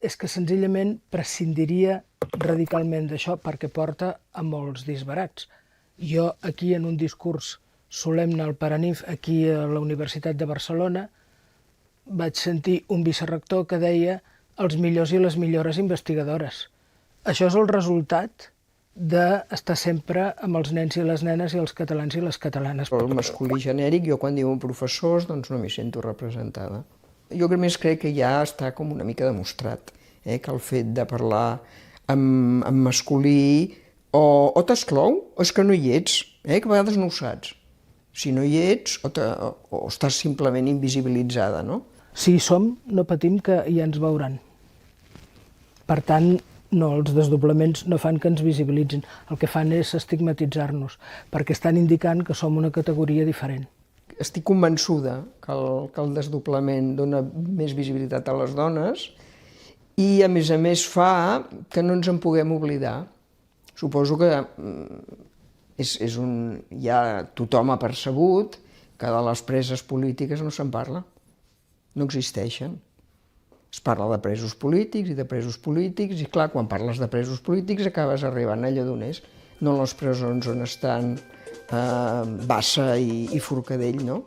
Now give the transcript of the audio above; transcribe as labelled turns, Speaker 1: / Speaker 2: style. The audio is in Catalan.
Speaker 1: és que senzillament prescindiria radicalment d'això perquè porta a molts disbarats. Jo aquí en un discurs solemne al Paranif, aquí a la Universitat de Barcelona, vaig sentir un vicerrector que deia els millors i les millores investigadores. Això és el resultat d'estar sempre amb els nens i les nenes i els catalans i les catalanes.
Speaker 2: El masculí genèric, jo quan diuen professors, doncs no m'hi sento representada. Jo més crec que ja està com una mica demostrat, que el fet de parlar en masculí o t'exclou o és que no hi ets, que a vegades no ho saps. Si no hi ets o estàs simplement invisibilitzada, no?
Speaker 1: Si hi som, no patim que ja ens veuran. Per tant, no, els desdoblaments no fan que ens visibilitzin. El que fan és estigmatitzar-nos, perquè estan indicant que som una categoria diferent.
Speaker 2: Estic convençuda que el desdoblament dona més visibilitat a les dones i, a més, fa que no ens en puguem oblidar. Suposo que ja tothom ha percebut que de les preses polítiques no se'n parla, no existeixen. Es parla de presos polítics i de presos polítics i, clar, quan parles de presos polítics acabes arribant a Lledoners, no a les presons on estan Bassa i Forcadell, no?